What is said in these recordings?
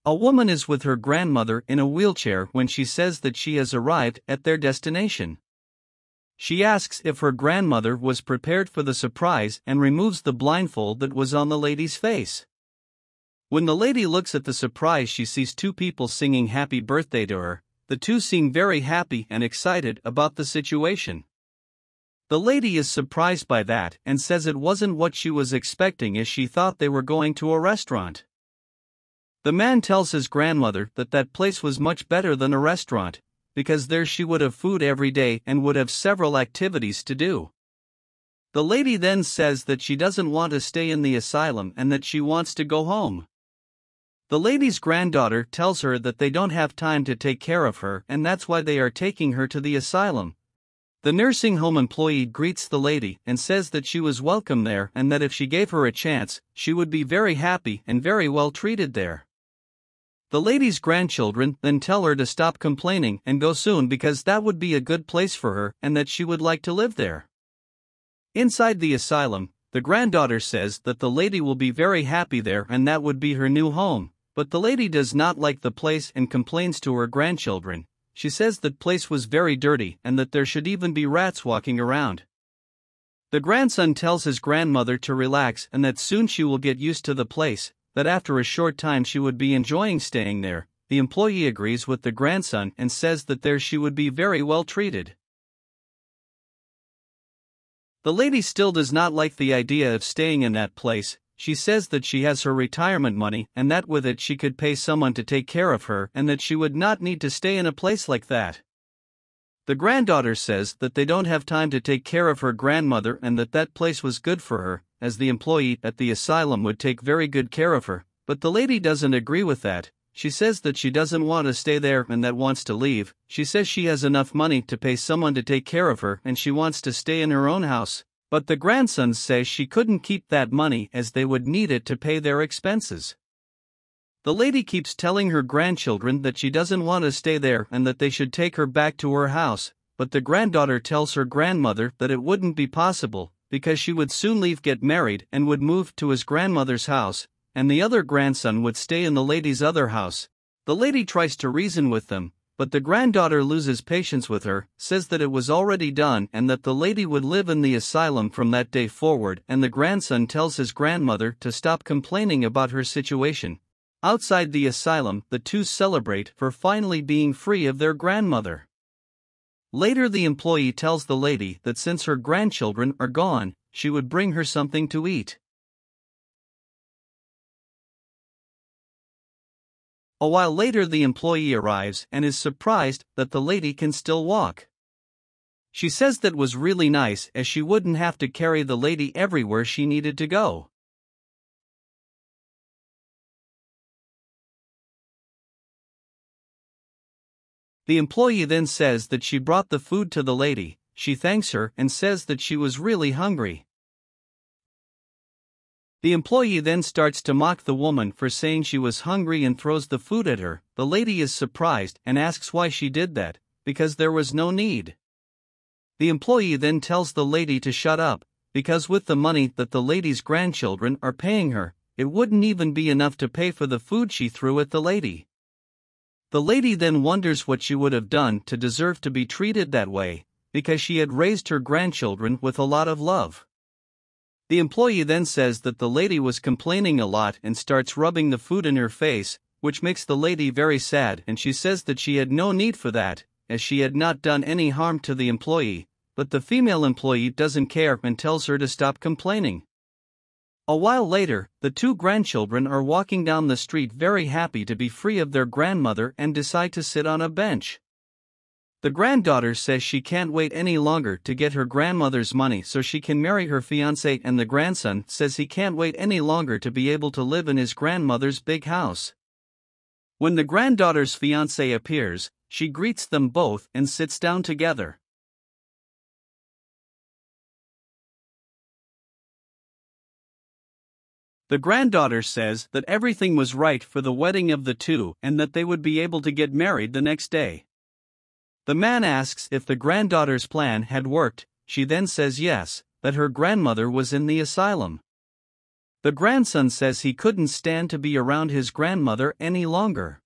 A woman is with her grandmother in a wheelchair when she says that she has arrived at their destination. She asks if her grandmother was prepared for the surprise and removes the blindfold that was on the lady's face. When the lady looks at the surprise, she sees two people singing happy birthday to her. The two seem very happy and excited about the situation. The lady is surprised by that and says it wasn't what she was expecting, as she thought they were going to a restaurant. The man tells his grandmother that that place was much better than a restaurant, because there she would have food every day and would have several activities to do. The lady then says that she doesn't want to stay in the asylum and that she wants to go home. The lady's granddaughter tells her that they don't have time to take care of her and that's why they are taking her to the asylum. The nursing home employee greets the lady and says that she was welcome there and that if she gave her a chance, she would be very happy and very well treated there. The lady's grandchildren then tell her to stop complaining and go soon because that would be a good place for her and that she would like to live there. Inside the asylum, the granddaughter says that the lady will be very happy there and that would be her new home, but the lady does not like the place and complains to her grandchildren. She says that place was very dirty and that there should even be rats walking around. The grandson tells his grandmother to relax and that soon she will get used to the place, that after a short time she would be enjoying staying there. The employee agrees with the grandson and says that there she would be very well treated. The lady still does not like the idea of staying in that place. She says that she has her retirement money and that with it she could pay someone to take care of her and that she would not need to stay in a place like that. The granddaughter says that they don't have time to take care of her grandmother and that that place was good for her, as the employee at the asylum would take very good care of her, but the lady doesn't agree with that. She says that she doesn't want to stay there and that wants to leave. She says she has enough money to pay someone to take care of her and she wants to stay in her own house, but the grandsons say she couldn't keep that money as they would need it to pay their expenses. The lady keeps telling her grandchildren that she doesn't want to stay there and that they should take her back to her house, but the granddaughter tells her grandmother that it wouldn't be possible, because she would soon leave, get married, and would move to his grandmother's house, and the other grandson would stay in the lady's other house. The lady tries to reason with them, but the granddaughter loses patience with her, says that it was already done and that the lady would live in the asylum from that day forward, and the grandson tells his grandmother to stop complaining about her situation. Outside the asylum, the two celebrate for finally being free of their grandmother. Later, the employee tells the lady that since her grandchildren are gone, she would bring her something to eat. A while later, the employee arrives and is surprised that the lady can still walk. She says that was really nice, as she wouldn't have to carry the lady everywhere she needed to go. The employee then says that she brought the food to the lady. She thanks her and says that she was really hungry. The employee then starts to mock the woman for saying she was hungry and throws the food at her. The lady is surprised and asks why she did that, because there was no need. The employee then tells the lady to shut up, because with the money that the lady's grandchildren are paying her, it wouldn't even be enough to pay for the food she threw at the lady. The lady then wonders what she would have done to deserve to be treated that way, because she had raised her grandchildren with a lot of love. The employee then says that the lady was complaining a lot and starts rubbing the food in her face, which makes the lady very sad, and she says that she had no need for that, as she had not done any harm to the employee, but the female employee doesn't care and tells her to stop complaining. A while later, the two grandchildren are walking down the street very happy to be free of their grandmother and decide to sit on a bench. The granddaughter says she can't wait any longer to get her grandmother's money so she can marry her fiancé, and the grandson says he can't wait any longer to be able to live in his grandmother's big house. When the granddaughter's fiancé appears, she greets them both and sits down together. The granddaughter says that everything was right for the wedding of the two and that they would be able to get married the next day. The man asks if the granddaughter's plan had worked. She then says yes, that her grandmother was in the asylum. The grandson says he couldn't stand to be around his grandmother any longer.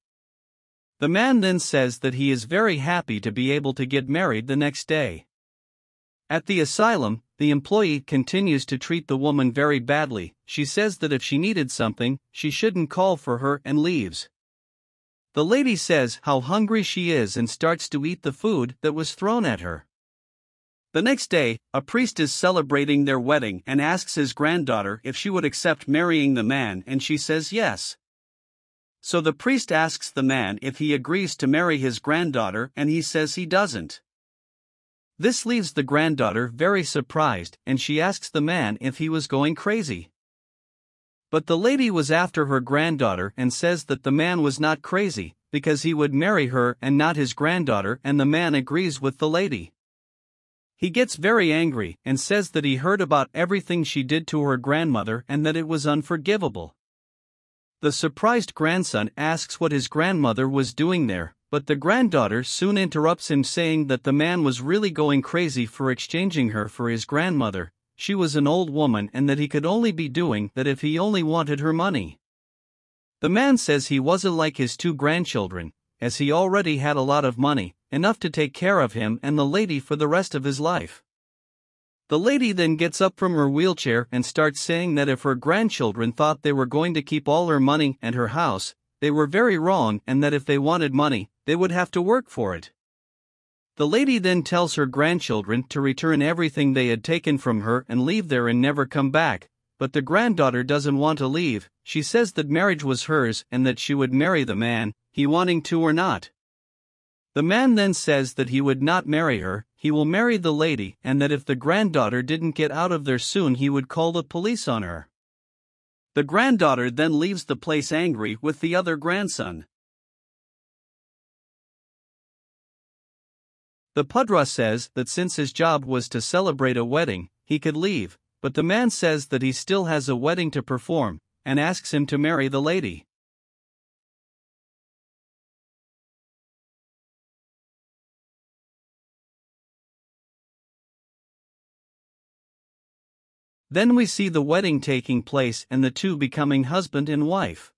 The man then says that he is very happy to be able to get married the next day. At the asylum, the employee continues to treat the woman very badly. She says that if she needed something, she shouldn't call for her and leaves. The lady says how hungry she is and starts to eat the food that was thrown at her. The next day, a priest is celebrating their wedding and asks his granddaughter if she would accept marrying the man, and she says yes. So the priest asks the man if he agrees to marry his granddaughter, and he says he doesn't. This leaves the granddaughter very surprised, and she asks the man if he was going crazy. But the lady was after her granddaughter and says that the man was not crazy, because he would marry her and not his granddaughter, and the man agrees with the lady. He gets very angry and says that he heard about everything she did to her grandmother and that it was unforgivable. The surprised grandson asks what his grandmother was doing there, but the granddaughter soon interrupts him, saying that the man was really going crazy for exchanging her for his grandmother. She was an old woman and that he could only be doing that if he only wanted her money. The man says he wasn't like his two grandchildren, as he already had a lot of money, enough to take care of him and the lady for the rest of his life. The lady then gets up from her wheelchair and starts saying that if her grandchildren thought they were going to keep all her money and her house, they were very wrong, and that if they wanted money, they would have to work for it. The lady then tells her grandchildren to return everything they had taken from her and leave there and never come back, but the granddaughter doesn't want to leave. She says that marriage was hers and that she would marry the man, he wanting to or not. The man then says that he would not marry her, he will marry the lady, and that if the granddaughter didn't get out of there soon he would call the police on her. The granddaughter then leaves the place angry with the other grandson. The Pudra says that since his job was to celebrate a wedding, he could leave, but the man says that he still has a wedding to perform, and asks him to marry the lady. Then we see the wedding taking place and the two becoming husband and wife.